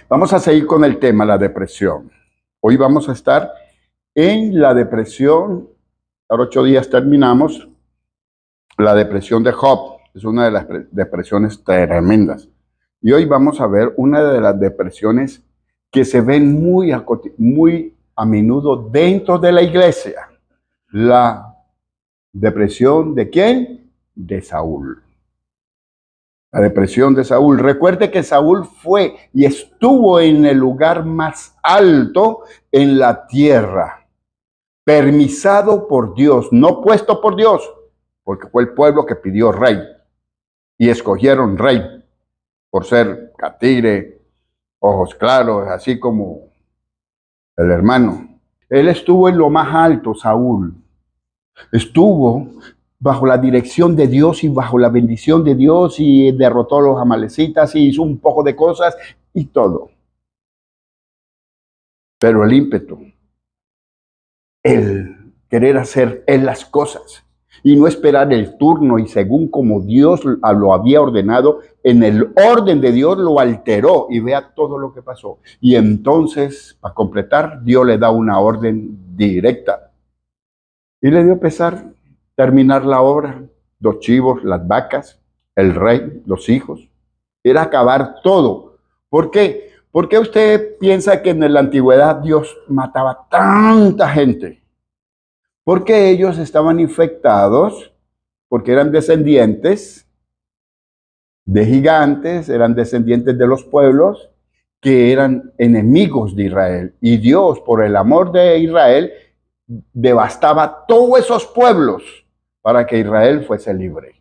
Vamos a seguir con el tema, la depresión. Hoy vamos a estar en la depresión. Ahora 8 días terminamos. La depresión de Job es una de las depresiones tremendas. Y hoy vamos a ver una de las depresiones que se ven muy a menudo dentro de la iglesia. La depresión ¿de quién? De Saúl. La depresión de Saúl. Recuerde que Saúl fue y estuvo en el lugar más alto en la tierra, permisado por Dios, no puesto por Dios, porque fue el pueblo que pidió rey y escogieron rey por ser catire, ojos claros, así como el hermano. Él estuvo en lo más alto, Saúl. Estuvo bajo la dirección de Dios y bajo la bendición de Dios y derrotó a los amalecitas y hizo un poco de cosas y todo. Pero el ímpetu, el querer hacer él las cosas y no esperar el turno y según como Dios lo había ordenado, en el orden de Dios lo alteró y vea todo lo que pasó. Y entonces, para completar, Dios le da una orden directa y le dio pesar terminar la obra, los chivos, las vacas, el rey, los hijos. Era acabar todo. ¿Por qué? ¿Por qué usted piensa que en la antigüedad Dios mataba tanta gente? Porque ellos estaban infectados, porque eran descendientes de gigantes, eran descendientes de los pueblos que eran enemigos de Israel. Y Dios, por el amor de Israel, devastaba todos esos pueblos para que Israel fuese libre.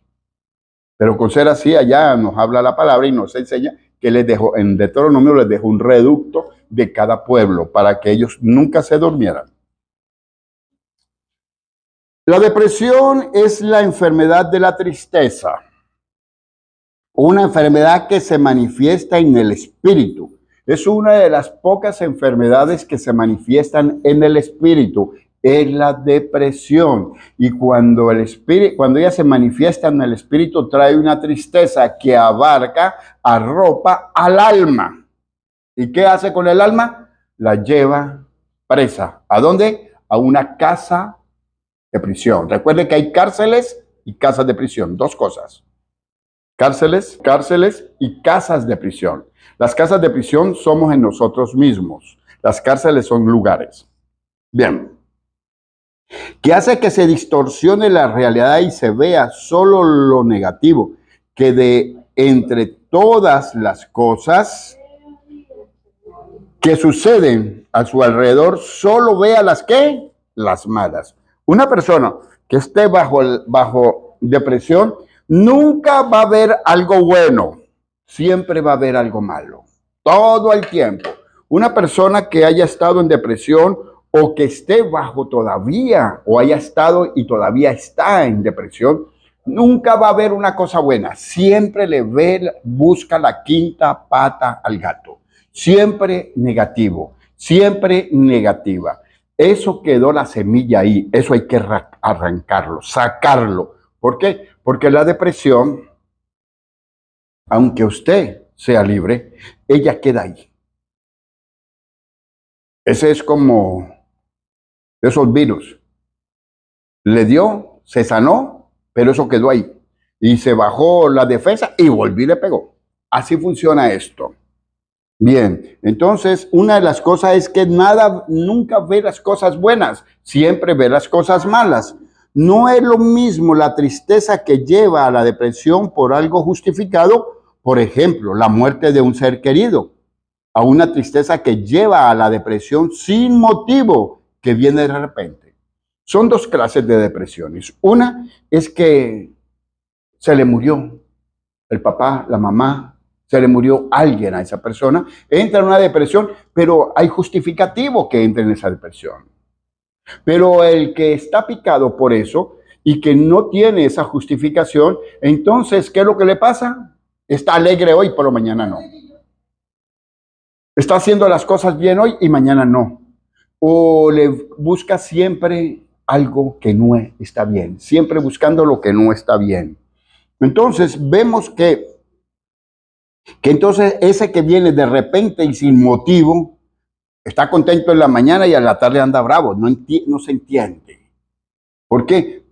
Pero con ser así, allá nos habla la palabra y nos enseña que les dejó, en Deuteronomio les dejó un reducto de cada pueblo para que ellos nunca se durmieran. La depresión es la enfermedad de la tristeza, una enfermedad que se manifiesta en el espíritu. Es una de las pocas enfermedades que se manifiestan en el espíritu. Es la depresión. Y cuando ella se manifiesta en el espíritu, trae una tristeza que abarca, arropa al alma. ¿Y qué hace con el alma? La lleva presa. ¿A dónde? A una casa de prisión. Recuerde que hay cárceles y casas de prisión. Dos cosas. Cárceles y casas de prisión. Las casas de prisión somos en nosotros mismos. Las cárceles son lugares. Bien. Que hace que se distorsione la realidad y se vea solo lo negativo, que de entre todas las cosas que suceden a su alrededor, solo vea las que, las malas. Una persona que esté bajo depresión nunca va a ver algo bueno, siempre va a ver algo malo, todo el tiempo. Una persona que haya estado en depresión o que esté bajo todavía, o haya estado y todavía está en depresión, nunca va a ver una cosa buena. Siempre busca la quinta pata al gato. Siempre negativo, siempre negativa. Eso quedó la semilla ahí, eso hay que arrancarlo, sacarlo. ¿Por qué? Porque la depresión, aunque usted sea libre, ella queda ahí. Ese es como esos virus. Le dio, se sanó, pero eso quedó ahí. Y se bajó la defensa y volvió y le pegó. Así funciona esto. Bien, entonces una de las cosas es que nunca ve las cosas buenas, siempre ve las cosas malas. No es lo mismo la tristeza que lleva a la depresión por algo justificado, por ejemplo, la muerte de un ser querido, a una tristeza que lleva a la depresión sin motivo, que viene de repente. Son dos clases de depresiones. Una es que se le murió el papá, la mamá, se le murió alguien a esa persona, entra en una depresión, pero hay justificativo que entre en esa depresión. Pero el que está picado por eso y que no tiene esa justificación, entonces, ¿qué es lo que le pasa? Está alegre hoy, pero mañana no. Está haciendo las cosas bien hoy y mañana no. O le busca siempre algo que no está bien, siempre buscando lo que no está bien. Entonces, vemos que Que entonces ese que viene de repente y sin motivo, está contento en la mañana y a la tarde anda bravo, no se entiende. ¿Por qué?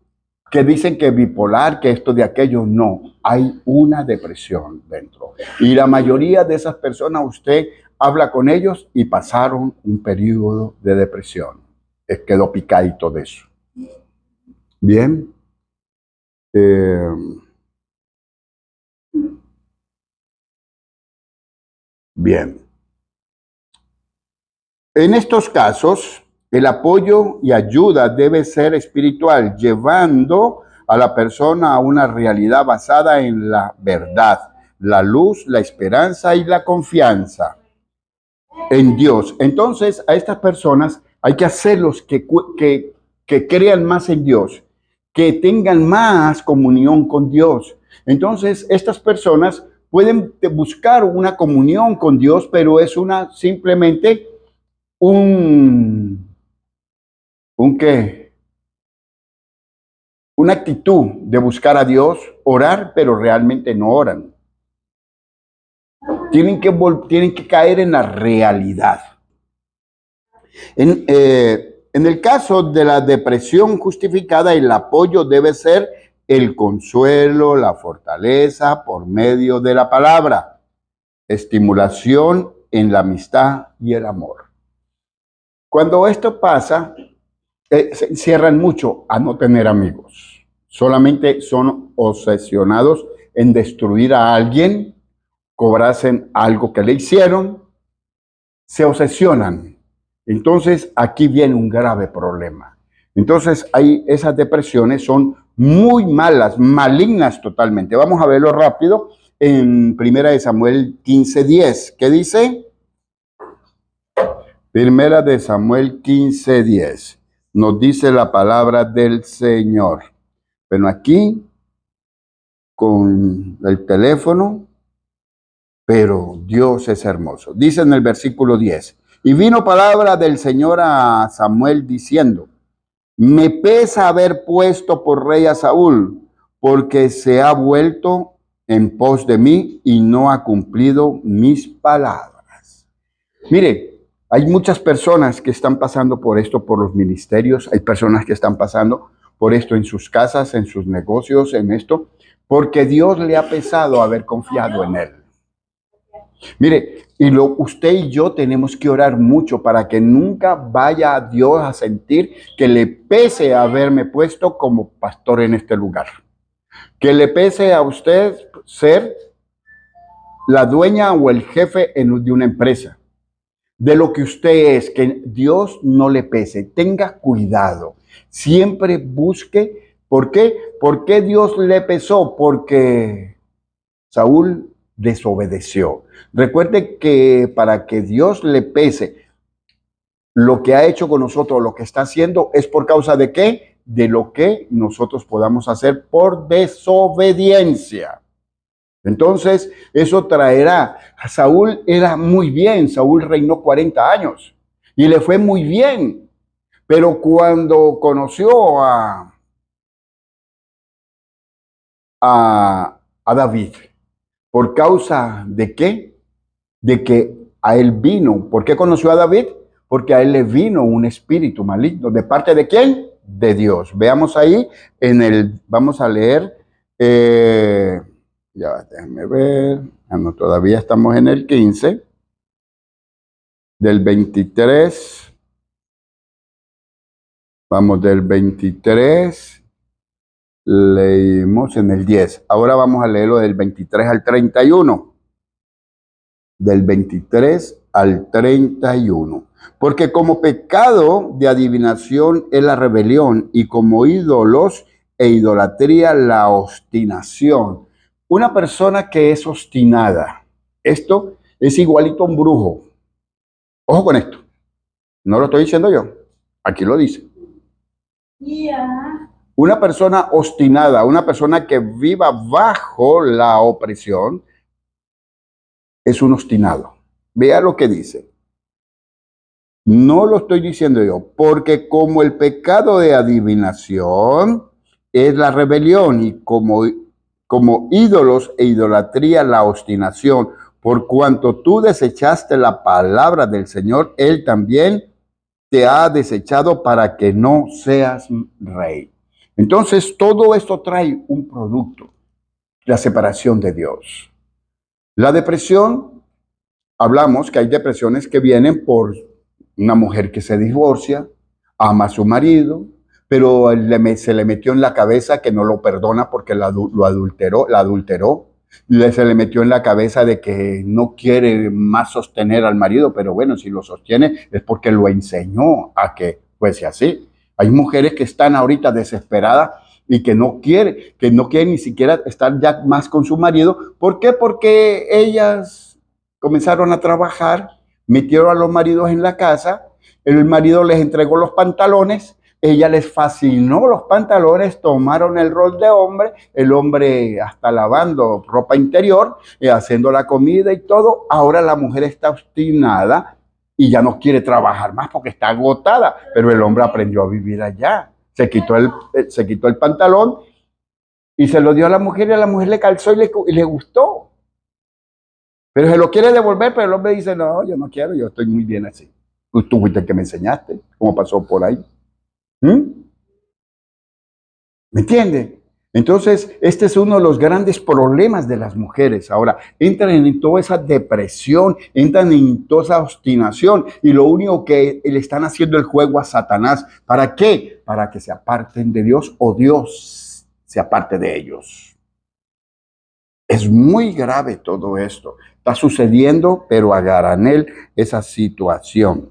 Que dicen que bipolar, que esto de aquello, no, hay una depresión dentro. Y la mayoría de esas personas, usted habla con ellos y pasaron un periodo de depresión. Quedó picadito de eso. Bien. Bien. En estos casos, el apoyo y ayuda debe ser espiritual, llevando a la persona a una realidad basada en la verdad, la luz, la esperanza y la confianza en Dios. Entonces, a estas personas hay que hacerlos que crean más en Dios, que tengan más comunión con Dios. Entonces, estas personas pueden buscar una comunión con Dios, pero es simplemente un qué, una actitud de buscar a Dios, orar, pero realmente no oran. Tienen que caer en la realidad. En el caso de la depresión justificada, el apoyo debe ser el consuelo, la fortaleza por medio de la palabra, estimulación en la amistad y el amor. Cuando esto pasa, se encierran mucho a no tener amigos. Solamente son obsesionados en destruir a alguien, cobrarse algo que le hicieron, se obsesionan. Entonces, aquí viene un grave problema. Entonces, esas depresiones son muy malas, malignas totalmente. Vamos a verlo rápido en 1 Samuel 15:10. ¿Qué dice? 1 Samuel 15:10. Nos dice la palabra del Señor. Bueno, aquí con el teléfono, pero Dios es hermoso. Dice en el versículo 10. Y vino palabra del Señor a Samuel diciendo, me pesa haber puesto por rey a Saúl, porque se ha vuelto en pos de mí y no ha cumplido mis palabras. Mire, hay muchas personas que están pasando por esto, por los ministerios. Hay personas que están pasando por esto en sus casas, en sus negocios, en esto, porque Dios le ha pesado haber confiado en él. Mire, usted y yo tenemos que orar mucho para que nunca vaya a Dios a sentir que le pese haberme puesto como pastor en este lugar. Que le pese a usted ser la dueña o el jefe de una empresa. De lo que usted es, que Dios no le pese. Tenga cuidado. Siempre busque. ¿Por qué? ¿Por qué Dios le pesó? Porque Saúl desobedeció. Recuerde que para que Dios le pese lo que ha hecho con nosotros, lo que está haciendo, es por causa de qué? De lo que nosotros podamos hacer por desobediencia. Entonces, eso traerá. Saúl era muy bien, Saúl reinó 40 años y le fue muy bien. Pero cuando conoció a David, ¿por causa de qué? De que a él vino. ¿Por qué conoció a David? Porque a él le vino un espíritu maligno. ¿De parte de quién? De Dios. Veamos ahí vamos a leer, ya, déjenme ver. No, todavía estamos en el 15, del 23. Vamos del 23. Leímos en el 10. Ahora vamos a leerlo del 23 al 31. Del 23 al 31. Porque como pecado de adivinación es la rebelión y como ídolos e idolatría la obstinación. Una persona que es obstinada, esto es igualito a un brujo. Ojo con esto. No lo estoy diciendo yo. Aquí lo dice. Una persona obstinada, una persona que viva bajo la opresión, es un obstinado. Vea lo que dice. No lo estoy diciendo yo, porque como el pecado de adivinación es la rebelión y como ídolos e idolatría la obstinación, por cuanto tú desechaste la palabra del Señor, Él también te ha desechado para que no seas rey. Entonces, todo esto trae un producto, la separación de Dios. La depresión, hablamos que hay depresiones que vienen por una mujer que se divorcia, ama a su marido, pero se le metió en la cabeza que no lo perdona porque la adulteró. Se le metió en la cabeza de que no quiere más sostener al marido, pero bueno, si lo sostiene es porque lo enseñó a que fuese así. Hay mujeres que están ahorita desesperadas y que no quieren ni siquiera estar ya más con su marido. ¿Por qué? Porque ellas comenzaron a trabajar, metieron a los maridos en la casa, el marido les entregó los pantalones, ella les fascinó los pantalones, tomaron el rol de hombre, el hombre hasta lavando ropa interior, haciendo la comida y todo. Ahora la mujer está obstinada y ya no quiere trabajar más porque está agotada, pero el hombre aprendió a vivir allá. Se quitó el pantalón y se lo dio a la mujer y a la mujer le calzó y le gustó. Pero se lo quiere devolver, pero el hombre dice, no, yo no quiero, yo estoy muy bien así. Tú fuiste el que me enseñaste, cómo pasó por ahí. ¿Me entiende? Entonces, este es uno de los grandes problemas de las mujeres. Ahora, entran en toda esa depresión, entran en toda esa obstinación y lo único que le están haciendo el juego a Satanás. ¿Para qué? Para que se aparten de Dios o Dios se aparte de ellos. Es muy grave todo esto. Está sucediendo, pero a granel esa situación.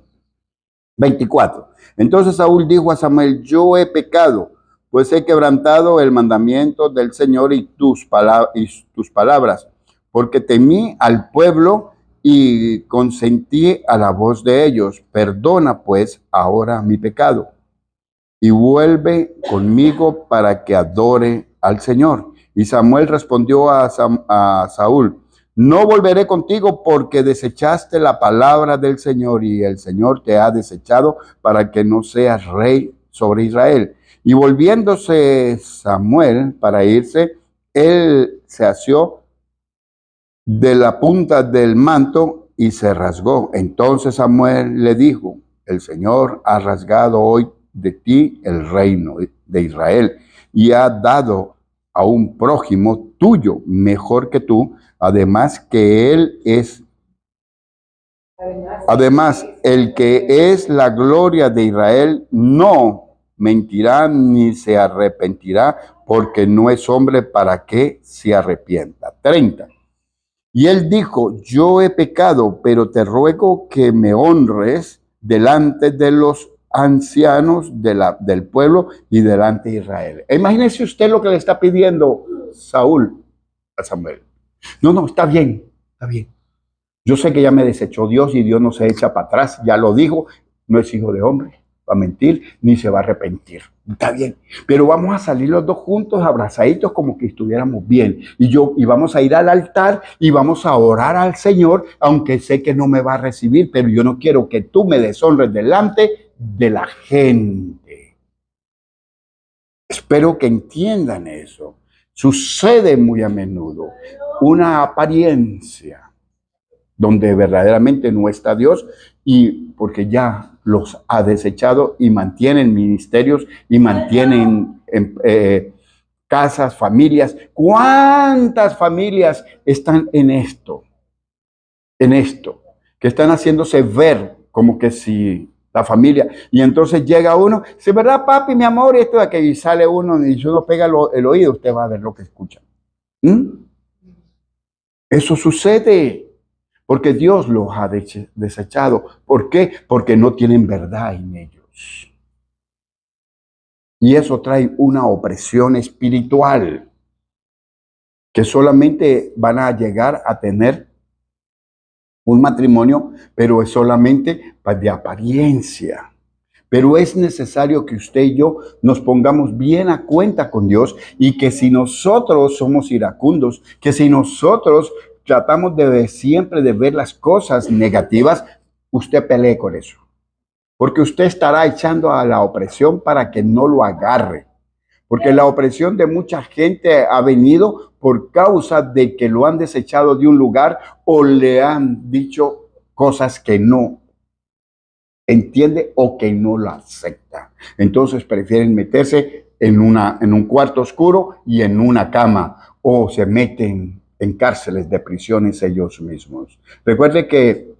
24. Entonces Saúl dijo a Samuel, yo he pecado, pues he quebrantado el mandamiento del Señor y tus palabras, porque temí al pueblo y consentí a la voz de ellos. Perdona pues ahora mi pecado y vuelve conmigo para que adore al Señor. Y Samuel respondió a Saúl, no volveré contigo porque desechaste la palabra del Señor y el Señor te ha desechado para que no seas rey sobre Israel. Y volviéndose Samuel para irse, él se asió de la punta del manto y se rasgó. Entonces Samuel le dijo, el Señor ha rasgado hoy de ti el reino de Israel y ha dado a un prójimo tuyo mejor que tú, además el que es la gloria de Israel no mentirá ni se arrepentirá, porque no es hombre para que se arrepienta. 30. Y él dijo, yo he pecado, pero te ruego que me honres delante de los ancianos del pueblo y delante de Israel. Imagínese usted lo que le está pidiendo Saúl a Samuel. No, está bien, está bien. Yo sé que ya me desechó Dios y Dios no se echa para atrás, ya lo dijo, no es hijo de hombre, va a mentir ni se va a arrepentir. Está bien, pero vamos a salir los dos juntos, abrazaditos, como que estuviéramos bien. Y vamos a ir al altar y vamos a orar al Señor, aunque sé que no me va a recibir, pero yo no quiero que tú me deshonres delante de la gente. Espero que entiendan eso. Sucede muy a menudo una apariencia donde verdaderamente no está Dios y porque ya los ha desechado y mantienen ministerios y mantienen casas, familias. ¿Cuántas familias están en esto? En esto, que están haciéndose ver como que si la familia, y entonces llega uno, si verdad papi, mi amor, y esto de aquello, y sale uno y si uno pega el oído, usted va a ver lo que escucha. Eso sucede. Porque Dios los ha desechado. ¿Por qué? Porque no tienen verdad en ellos. Y eso trae una opresión espiritual que solamente van a llegar a tener un matrimonio, pero es solamente de apariencia. Pero es necesario que usted y yo nos pongamos bien a cuenta con Dios y que si nosotros somos iracundos, que si nosotros tratamos siempre de ver las cosas negativas, usted pelee con eso. Porque usted estará echando a la opresión para que no lo agarre. Porque la opresión de mucha gente ha venido por causa de que lo han desechado de un lugar o le han dicho cosas que no entiende o que no lo acepta. Entonces prefieren meterse en un cuarto oscuro y en una cama, o se meten en cárceles de prisiones ellos mismos. Recuerde que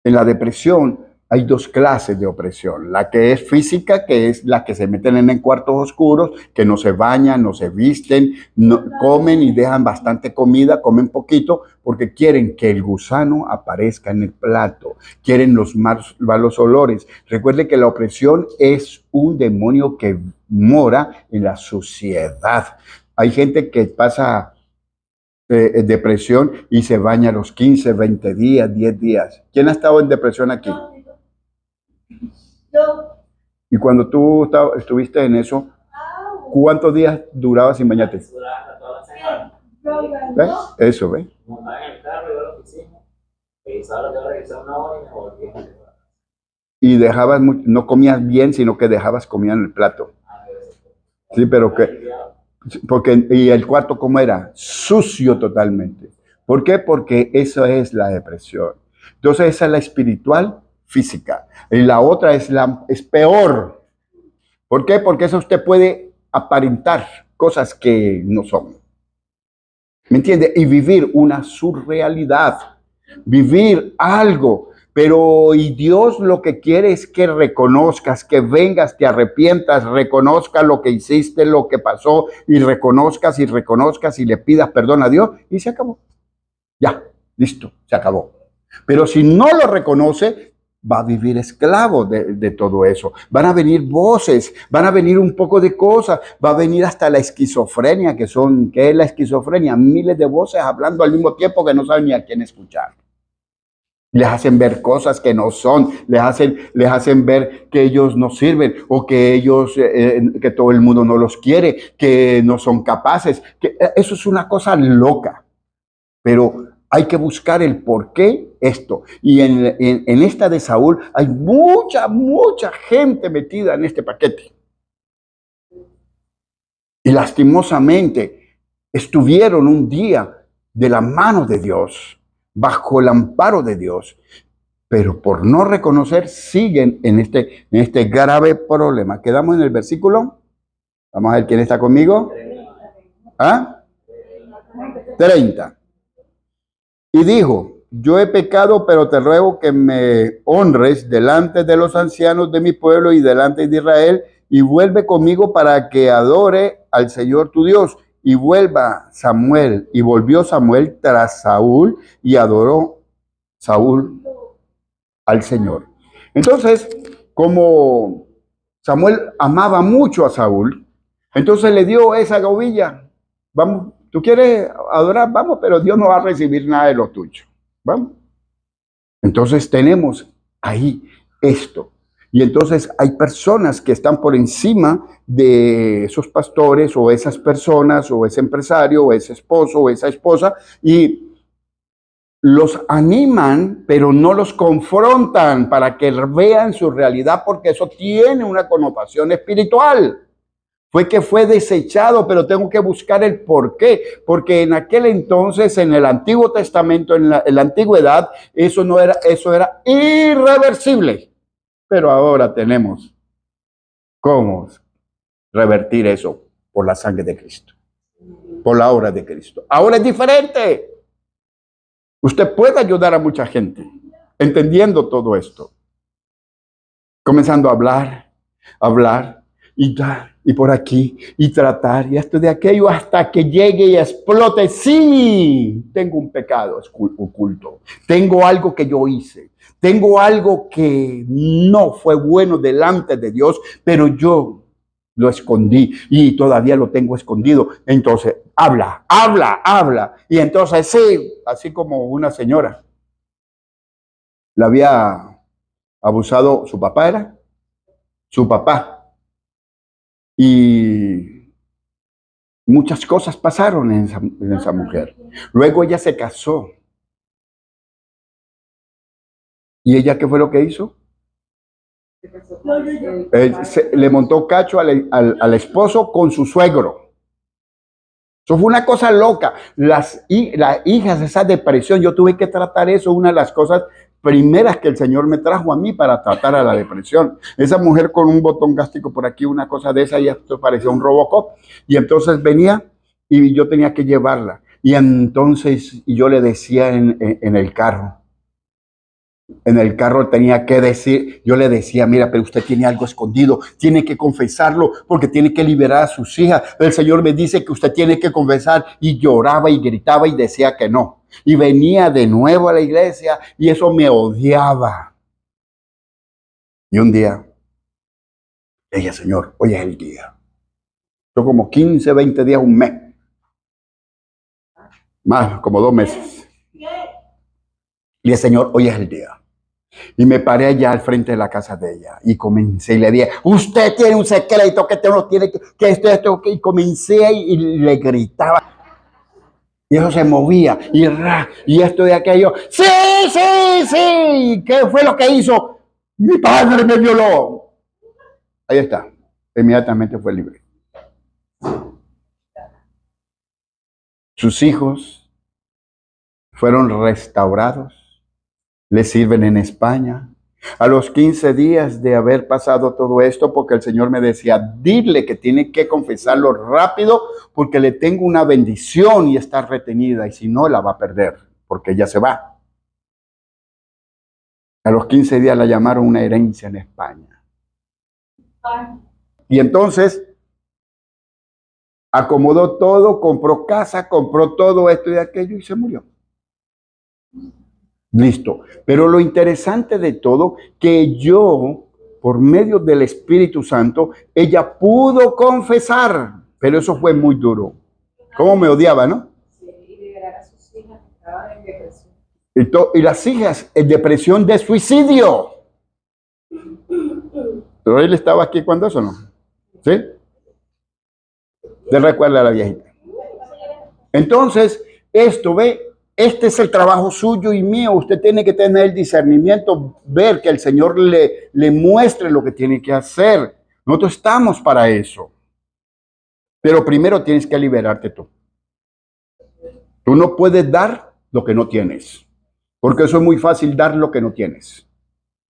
en la depresión hay dos clases de opresión. La que es física, que es la que se meten en cuartos oscuros, que no se bañan, no se visten, no, comen y dejan bastante comida, comen poquito, porque quieren que el gusano aparezca en el plato, quieren los malos olores. Recuerde que la opresión es un demonio que mora en la suciedad. Hay gente que pasa depresión y se baña a los 15, 20 días, 10 días. ¿Quién ha estado en depresión aquí? Y cuando tú estuviste en eso, ¿cuántos días durabas sin bañarte? ¿Ves? Eso, ¿ves? Y dejabas, no comías bien, sino que dejabas comida en el plato. Sí, pero que, porque, y el cuarto, ¿cómo era? Sucio totalmente. ¿Por qué? Porque eso es la depresión. Entonces, esa es la espiritual física. Y la otra es peor. ¿Por qué? Porque eso usted puede aparentar cosas que no son. ¿Me entiende? Y vivir una surrealidad. Vivir algo. Pero y Dios lo que quiere es que reconozcas, que vengas, te arrepientas, reconozcas lo que hiciste, lo que pasó, y reconozcas y le pidas perdón a Dios, y se acabó. Ya, listo, se acabó. Pero si no lo reconoce, va a vivir esclavo de todo eso. Van a venir voces, van a venir un poco de cosas, va a venir hasta la esquizofrenia, ¿qué es la esquizofrenia? Miles de voces hablando al mismo tiempo que no saben ni a quién escuchar. Les hacen ver cosas que no son, les hacen ver que ellos no sirven o que que todo el mundo no los quiere, que no son capaces. Eso es una cosa loca, pero hay que buscar el por qué esto. Y en esta de Saúl hay mucha gente metida en este paquete. Y lastimosamente estuvieron un día de la mano de Dios, bajo el amparo de Dios, pero por no reconocer siguen en este grave problema. Quedamos en el versículo. Vamos a ver quién está conmigo. 30. Y dijo: yo he pecado, pero te ruego que me honres delante de los ancianos de mi pueblo y delante de Israel, y vuelve conmigo para que adore al Señor tu Dios. Y vuelva Samuel. Y volvió Samuel tras Saúl y adoró Saúl al Señor. Entonces, como Samuel amaba mucho a Saúl, entonces le dio esa gavilla. Vamos, tú quieres adorar, vamos, pero Dios no va a recibir nada de lo tuyo. Vamos. Entonces tenemos ahí esto. Y entonces hay personas que están por encima de esos pastores o esas personas o ese empresario o ese esposo o esa esposa, y los animan, pero no los confrontan para que vean su realidad, porque eso tiene una connotación espiritual. Fue desechado, pero tengo que buscar el por qué. Porque en aquel entonces, en el Antiguo Testamento, en la antigüedad, eso era irreversible. Pero ahora tenemos cómo revertir eso por la sangre de Cristo, por la obra de Cristo. Ahora es diferente. Usted puede ayudar a mucha gente entendiendo todo esto, comenzando a hablar y dar, y por aquí, y tratar, y esto de aquello, hasta que llegue y explote. Sí, tengo un pecado oculto, tengo algo que yo hice, tengo algo que no fue bueno delante de Dios, pero yo lo escondí y todavía lo tengo escondido. Entonces, habla. Y entonces sí, así como una señora la había abusado, su papá. Y muchas cosas pasaron en esa mujer. Luego ella se casó. ¿Y ella qué fue lo que hizo? Le montó cacho al esposo con su suegro. Eso fue una cosa loca. Las hijas, esa depresión, yo tuve que tratar eso, una de las cosas primeras que el Señor me trajo a mí para tratar a la depresión. Esa mujer con un botón gástrico por aquí, una cosa de esa, y esto parecía un Robocop. Y entonces venía y yo tenía que llevarla. Y entonces yo le decía en el carro tenía que decir, yo le decía, mira, pero usted tiene algo escondido, tiene que confesarlo porque tiene que liberar a sus hijas. El Señor me dice que usted tiene que confesar, y lloraba y gritaba y decía que no. Y venía de nuevo a la iglesia y eso me odiaba. Y un día, ella, Señor, hoy es el día. Yo como 15, 20 días, un mes. Más, como 2 meses. Y el Señor, hoy es el día. Y me paré allá al frente de la casa de ella y comencé y le dije, usted tiene un secreto que usted no tiene, que esto, y comencé y le gritaba. Y eso se movía y esto y aquello. Sí, sí, sí. ¿Qué fue lo que hizo? Mi padre me violó. Ahí está. Inmediatamente fue libre. Sus hijos fueron restaurados. Le sirven en España. A los 15 días de haber pasado todo esto, porque el Señor me decía, dile que tiene que confesarlo rápido, porque le tengo una bendición y está retenida, y si no, la va a perder, porque ella se va. A los 15 días la llamaron una herencia en España. Y entonces acomodó todo, compró casa, compró todo esto y aquello y se murió. Listo. Pero lo interesante de todo, que yo, por medio del Espíritu Santo, ella pudo confesar, pero eso fue muy duro. ¿Cómo me odiaba, no? Sí, y liberar a sus hijas que estaban en depresión. Y las hijas en depresión de suicidio. Pero él estaba aquí cuando eso, ¿no? ¿Sí? ¿Te recuerda a la viejita? Entonces, esto, ve, este es el trabajo suyo y mío. Usted tiene que tener el discernimiento, ver que el Señor le muestre lo que tiene que hacer. Nosotros estamos para eso. Pero primero tienes que liberarte tú. Tú no puedes dar lo que no tienes. Porque eso es muy fácil, dar lo que no tienes.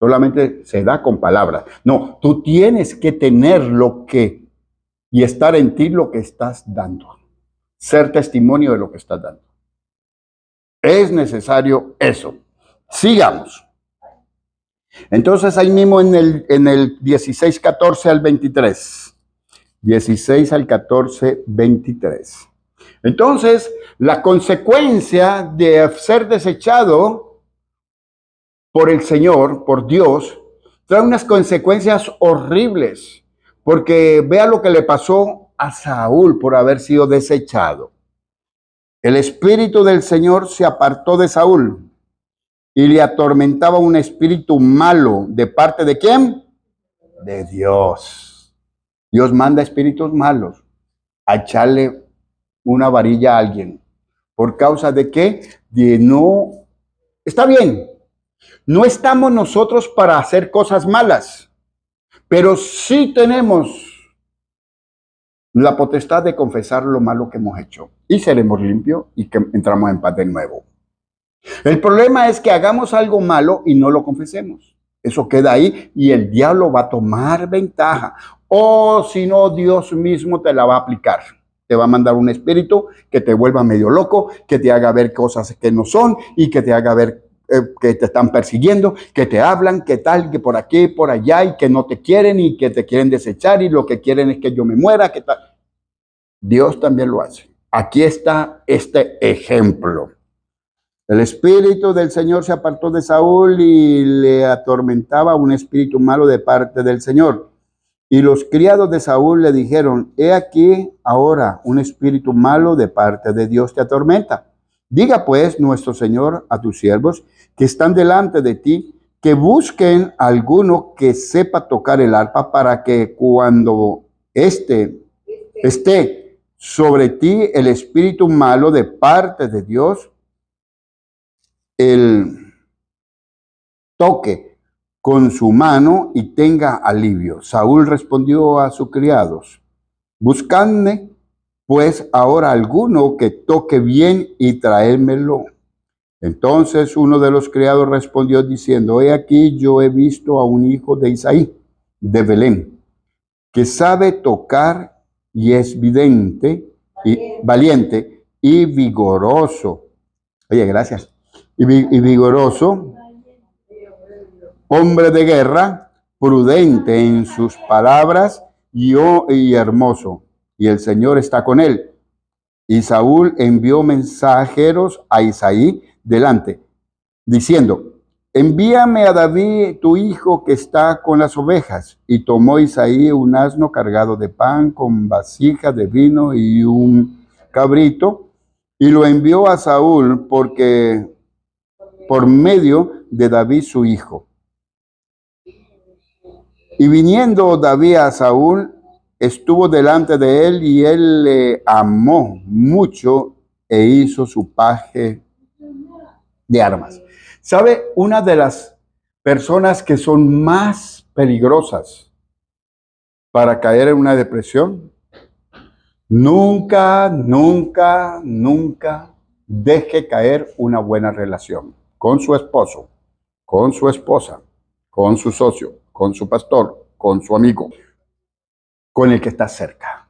Solamente se da con palabras. No, tú tienes que tener lo que y estar en ti lo que estás dando. Ser testimonio de lo que estás dando. Es necesario eso. Sigamos. Entonces ahí mismo en el 16, 14 al 23. 16 al 14, 23. Entonces, la consecuencia de ser desechado por el Señor, por Dios, trae unas consecuencias horribles. Porque vea lo que le pasó a Saúl por haber sido desechado. El espíritu del Señor se apartó de Saúl y le atormentaba un espíritu malo. ¿De parte de quién? De Dios. Dios manda espíritus malos a echarle una varilla a alguien. ¿Por causa de qué? De no... Está bien, no estamos nosotros para hacer cosas malas, pero sí tenemos la potestad de confesar lo malo que hemos hecho y seremos limpios y que entramos en paz de nuevo. El problema es que hagamos algo malo y no lo confesemos. Eso queda ahí y el diablo va a tomar ventaja. O si no, Dios mismo te la va a aplicar. Te va a mandar un espíritu que te vuelva medio loco, que te haga ver cosas que no son y que te haga ver que te están persiguiendo, que te hablan, que tal, que por aquí, por allá, y que no te quieren y que te quieren desechar y lo que quieren es que yo me muera, que tal. Dios también lo hace. Aquí está este ejemplo. El espíritu del Señor se apartó de Saúl y le atormentaba un espíritu malo de parte del Señor. Y los criados de Saúl le dijeron, he aquí ahora un espíritu malo de parte de Dios te atormenta. Diga pues nuestro Señor a tus siervos que están delante de ti, que busquen alguno que sepa tocar el arpa para que cuando esté sobre ti el espíritu malo de parte de Dios, el toque con su mano y tenga alivio. Saúl respondió a sus criados: buscadme pues ahora alguno que toque bien y traédmelo. Entonces uno de los criados respondió diciendo: he aquí, yo he visto a un hijo de Isaí, de Belén, que sabe tocar y es vidente y valiente y vigoroso. Oye, gracias. Y vigoroso, hombre de guerra, prudente en sus palabras y hermoso. Y el Señor está con él. Y Saúl envió mensajeros a Isaí delante, diciendo: envíame a David tu hijo que está con las ovejas. Y tomó Isaí un asno cargado de pan con vasijas de vino y un cabrito, y lo envió a Saúl por medio de David su hijo. Y viniendo David a Saúl, estuvo delante de él, y él le amó mucho e hizo su paje de armas. ¿Sabe? Una de las personas que son más peligrosas para caer en una depresión, nunca deje caer una buena relación con su esposo, con su esposa, con su socio, con su pastor, con su amigo, con el que está cerca.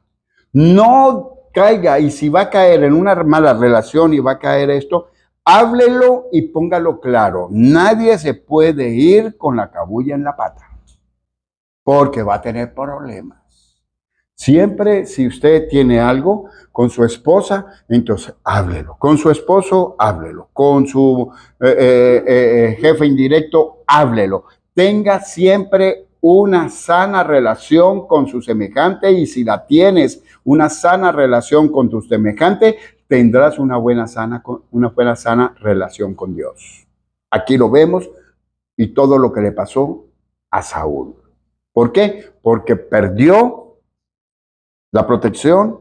No caiga, y si va a caer en una mala relación y va a caer esto, háblelo y póngalo claro. Nadie se puede ir con la cabulla en la pata, porque va a tener problemas. Siempre, si usted tiene algo con su esposa, entonces háblelo. Con su esposo, háblelo. Con su jefe indirecto, háblelo. Tenga siempre una sana relación con su semejante, y si la tienes, una sana relación con tu semejante, tendrás una buena sana relación con Dios. Aquí lo vemos, y todo lo que le pasó a Saúl. ¿Por qué? Porque perdió la protección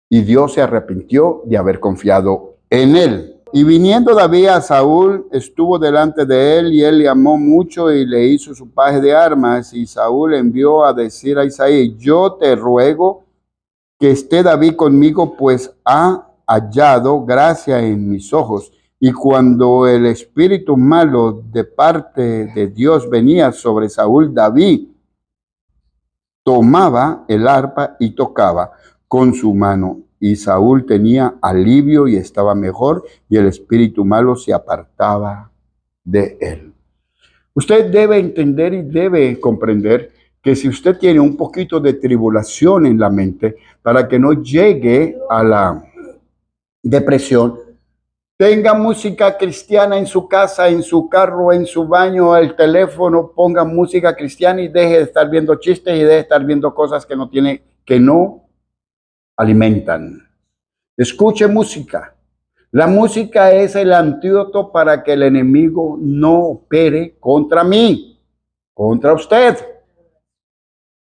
y Dios se arrepintió de haber confiado en él. Y viniendo David a Saúl, estuvo delante de él, y él le amó mucho y le hizo su paje de armas. Y Saúl envió a decir a Isaí: yo te ruego que esté David conmigo, pues ha hallado gracia en mis ojos. Y cuando el espíritu malo de parte de Dios venía sobre Saúl, David tomaba el arpa y tocaba con su mano, y Saúl tenía alivio y estaba mejor, y el espíritu malo se apartaba de él. Usted debe entender y debe comprender que si usted tiene un poquito de tribulación en la mente, para que no llegue a la depresión, tenga música cristiana en su casa, en su carro, en su baño, el teléfono, ponga música cristiana y deje de estar viendo chistes y deje de estar viendo cosas que no alimentan. Escuche música. La música es el antídoto para que el enemigo no opere contra mí, contra usted.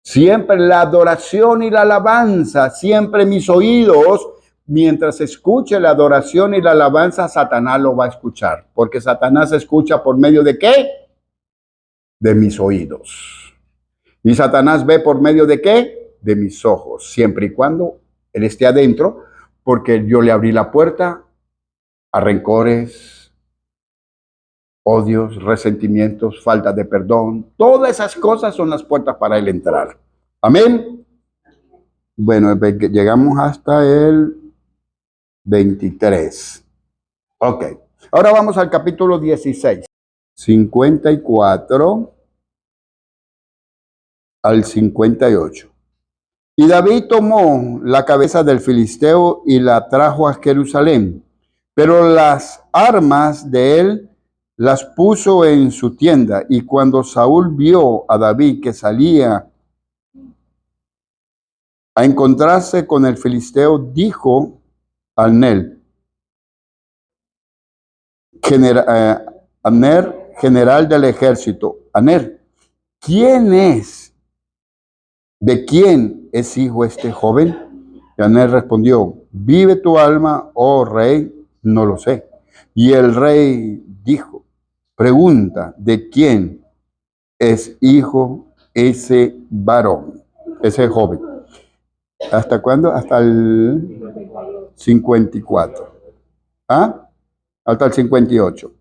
Siempre la adoración y la alabanza, siempre mis oídos, mientras escuche la adoración y la alabanza, Satanás lo va a escuchar. Porque Satanás escucha por medio ¿de qué? De mis oídos. Y Satanás ve por medio ¿de qué? De mis ojos. Siempre y cuando él esté adentro, porque yo le abrí la puerta a rencores, odios, resentimientos, falta de perdón. Todas esas cosas son las puertas para él entrar. Amén. Bueno, llegamos hasta el 23. Ok. Ahora vamos al capítulo 16. 54 al 58. Y David tomó la cabeza del filisteo y la trajo a Jerusalén, pero las armas de él las puso en su tienda. Y cuando Saúl vio a David que salía a encontrarse con el filisteo, dijo a Abner, general del ejército: Abner, ¿quién es? ¿De quién es hijo este joven? Y Abner respondió: vive tu alma, oh rey, no lo sé. Y el rey dijo: pregunta, ¿de quién es hijo ese varón, ese joven. ¿Hasta cuándo? Hasta el 54. ¿Ah? Hasta el 58.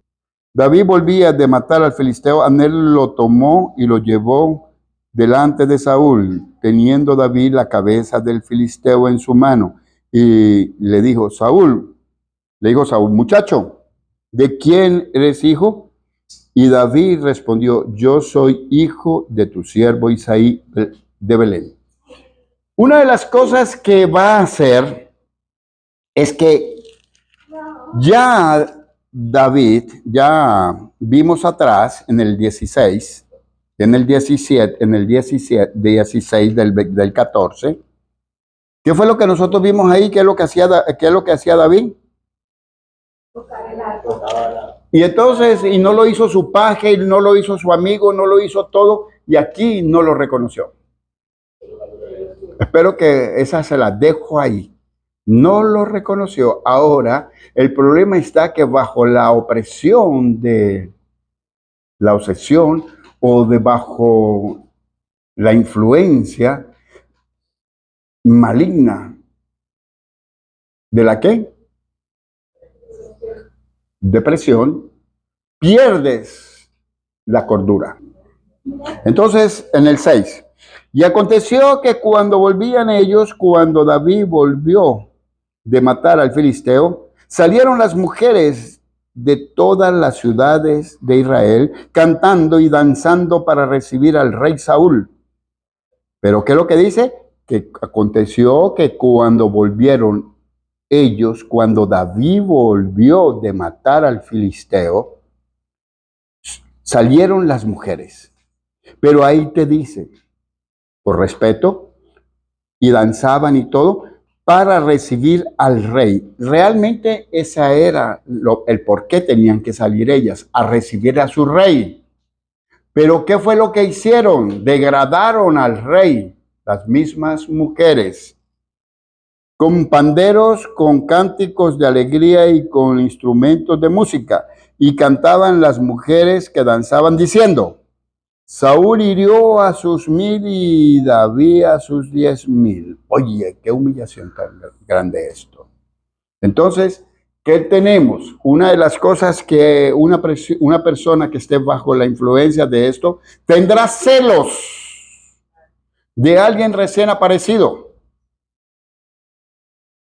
David volvía de matar al filisteo, Abner lo tomó y lo llevó delante de Saúl, teniendo David la cabeza del filisteo en su mano. Y le dijo, Saúl, muchacho, ¿de quién eres hijo? Y David respondió, yo soy hijo de tu siervo Isaí de Belén. Una de las cosas que va a hacer es que ya David, ya vimos atrás en el 16, en el 16 del 14, ¿qué fue lo que nosotros vimos ahí? ¿Qué es lo que hacía David? Y entonces, y no lo hizo su paje, no lo hizo su amigo, no lo hizo todo, y aquí no lo reconoció. Espero que esa se la dejo ahí. No lo reconoció. Ahora, el problema está que bajo la opresión de la obsesión o bajo la influencia maligna de la ¿qué? Depresión, pierdes la cordura. Entonces, en el 6, y aconteció que cuando David volvió de matar al filisteo, salieron las mujeres de todas las ciudades de Israel cantando y danzando para recibir al rey Saúl. Pero ¿qué es lo que dice? Que aconteció que cuando David volvió de matar al filisteo, salieron las mujeres. Pero ahí te dice, por respeto, y danzaban y todo, para recibir al rey. Realmente esa era el por qué tenían que salir ellas, a recibir a su rey. Pero ¿qué fue lo que hicieron? Degradaron al rey, las mismas mujeres, con panderos, con cánticos de alegría y con instrumentos de música. Y cantaban las mujeres que danzaban diciendo, Saúl hirió a sus 1000 y David a sus 10,000. Oye, qué humillación tan grande esto. Entonces, ¿qué tenemos? Una de las cosas que una persona que esté bajo la influencia de esto tendrá celos de alguien recién aparecido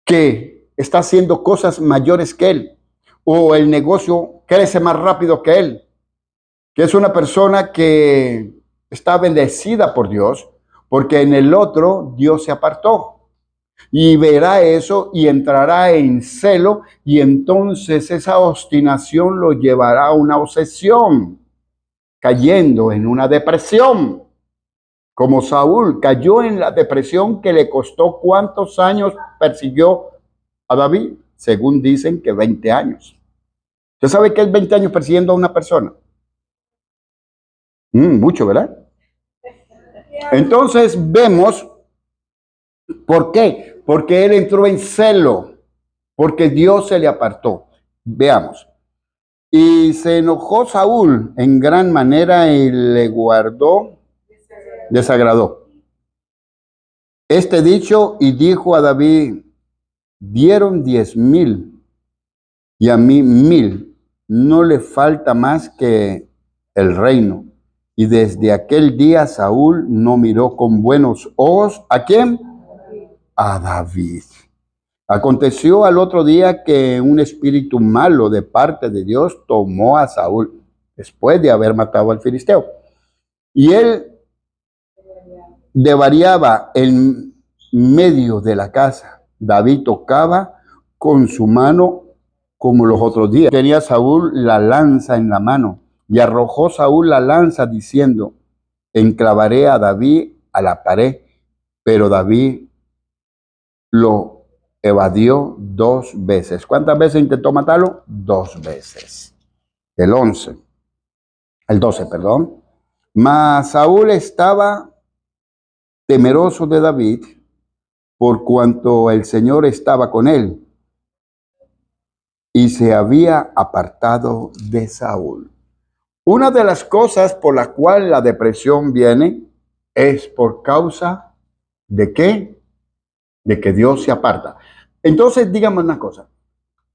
que está haciendo cosas mayores que él o el negocio crece más rápido que él, que es una persona que está bendecida por Dios, porque en el otro Dios se apartó. Y verá eso y entrará en celo y entonces esa obstinación lo llevará a una obsesión, cayendo en una depresión. Como Saúl cayó en la depresión que le costó ¿cuántos años persiguió a David? Según dicen que 20 años. ¿Usted sabe qué es 20 años persiguiendo a una persona? Mucho, ¿verdad? Entonces vemos, ¿por qué? Porque él entró en celo, porque Dios se le apartó. Veamos. Y se enojó Saúl en gran manera y le desagradó este dicho y dijo a David, dieron 10,000 y a mí 1,000, no le falta más que el reino. Y desde aquel día Saúl no miró con buenos ojos, ¿a quién? A David. Aconteció al otro día que un espíritu malo de parte de Dios tomó a Saúl después de haber matado al filisteo. Y él devariaba en medio de la casa. David tocaba con su mano como los otros días. Tenía Saúl la lanza en la mano y arrojó Saúl la lanza diciendo, enclavaré a David a la pared, pero David lo evadió 2 veces. ¿Cuántas veces intentó matarlo? 2 veces. El 12, perdón. Mas Saúl estaba temeroso de David por cuanto el Señor estaba con él y se había apartado de Saúl. Una de las cosas por la cual la depresión viene es por causa de qué? De que Dios se aparta. Entonces, dígame una cosa.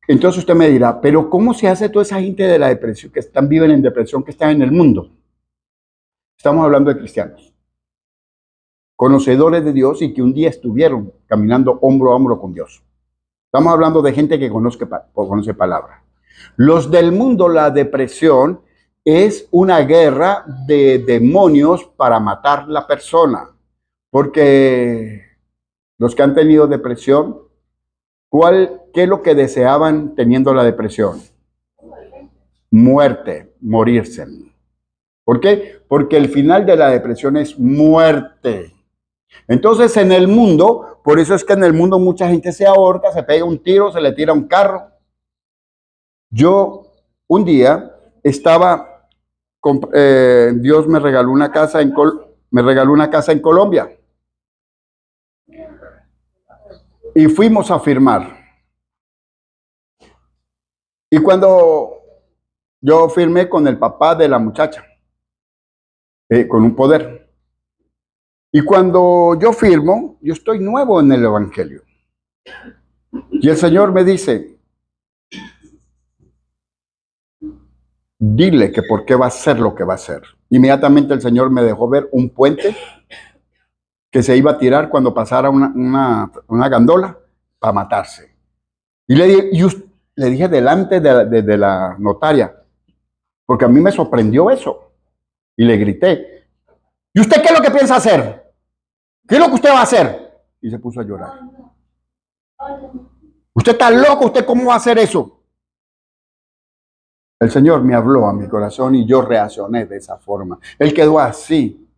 Entonces usted me dirá, pero ¿cómo se hace toda esa gente de la depresión, que viven en depresión, que están en el mundo? Estamos hablando de cristianos, conocedores de Dios y que un día estuvieron caminando hombro a hombro con Dios. Estamos hablando de gente que conoce palabra. Los del mundo, la depresión es una guerra de demonios para matar la persona. Porque los que han tenido depresión, ¿qué es lo que deseaban teniendo la depresión? Muerte, morirse. ¿Por qué? Porque el final de la depresión es muerte. Entonces en el mundo, por eso es que en el mundo mucha gente se ahorca, se pega un tiro, se le tira un carro. Yo un día estaba, Dios me regaló una casa en Colombia y fuimos a firmar. Y cuando yo firmé con el papá de la muchacha, con un poder. Y cuando yo firmo, yo estoy nuevo en el Evangelio. Y el Señor me dice, dile que por qué va a hacer lo que va a hacer. Inmediatamente el Señor me dejó ver un puente que se iba a tirar cuando pasara una gandola para matarse. Y le dije delante de la notaria, porque a mí me sorprendió eso. Y le grité, ¿y usted qué es lo que piensa hacer? ¿Qué es lo que usted va a hacer? Y se puso a llorar. Usted está loco, ¿usted cómo va a hacer eso? El Señor me habló a mi corazón y yo reaccioné de esa forma. Él quedó así.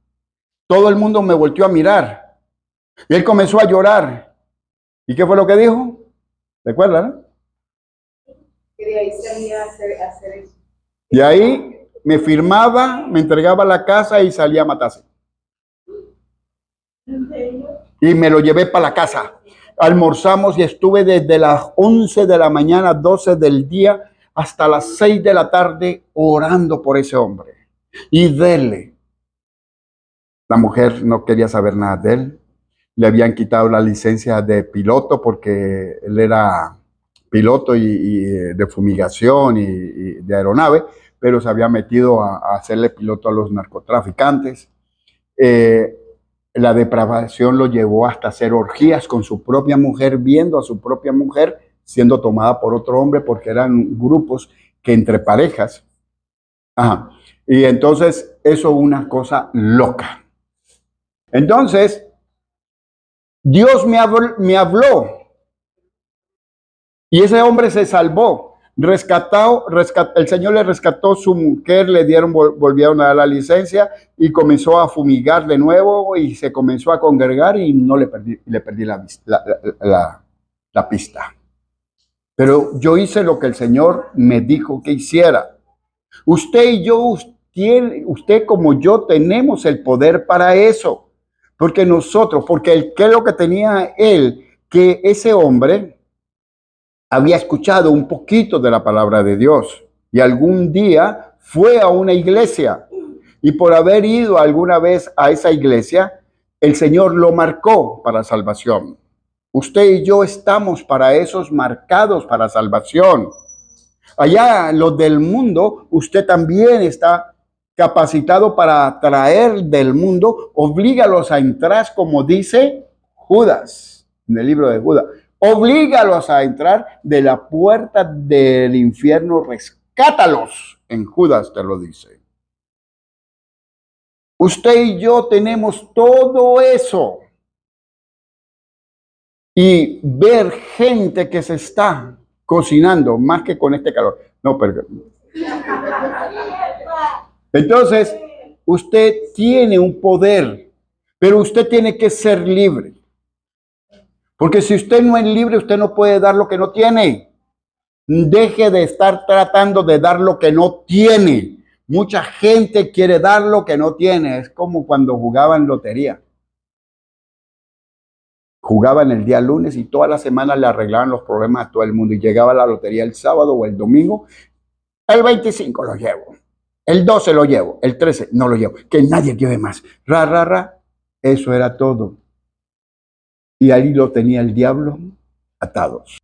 Todo el mundo me volteó a mirar. Y él comenzó a llorar. ¿Y qué fue lo que dijo? ¿Recuerdan? Que de ahí salía a hacer eso. De ahí me firmaba, me entregaba la casa y salía a matarse. Y me lo llevé para la casa. Almorzamos y estuve desde las 11 de la mañana, 12 del día, hasta las 6 de la tarde orando por ese hombre. Y dele. La mujer no quería saber nada de él. Le habían quitado la licencia de piloto porque él era piloto y de fumigación y de aeronave, pero se había metido a hacerle piloto a los narcotraficantes. La depravación lo llevó hasta hacer orgías con su propia mujer, viendo a su propia mujer siendo tomada por otro hombre, porque eran grupos que entre parejas. Ajá. Y entonces eso una cosa loca. Entonces, Dios me habló y ese hombre se salvó. El Señor le rescató su mujer, volvieron a dar la licencia y comenzó a fumigar de nuevo y se comenzó a congregar y no le perdí la pista. Pero yo hice lo que el Señor me dijo que hiciera. Usted y yo, usted como yo tenemos el poder para eso. Porque ¿qué es lo que tenía él? Que ese hombre había escuchado un poquito de la palabra de Dios y algún día fue a una iglesia y por haber ido alguna vez a esa iglesia, el Señor lo marcó para salvación. Usted y yo estamos para esos marcados para salvación. Allá los del mundo, usted también está capacitado para traer del mundo, oblígalos a entrar como dice Judas, en el libro de Judas. Oblígalos a entrar de la puerta del infierno, rescátalos. En Judas te lo dice. Usted y yo tenemos todo eso. Y ver gente que se está cocinando, más que con este calor. No, perdón. Entonces, usted tiene un poder, pero usted tiene que ser libre. Porque si usted no es libre, usted no puede dar lo que no tiene. Deje de estar tratando de dar lo que no tiene. Mucha gente quiere dar lo que no tiene. Es como cuando jugaban lotería. Jugaban el día lunes y toda la semana le arreglaban los problemas a todo el mundo. Y llegaba la lotería el sábado o el domingo. El 25 lo llevo. El 12 lo llevo, el 13 no lo llevo. Que nadie lleve más. Ra, ra, ra. Eso era todo. Y ahí lo tenía el diablo atados.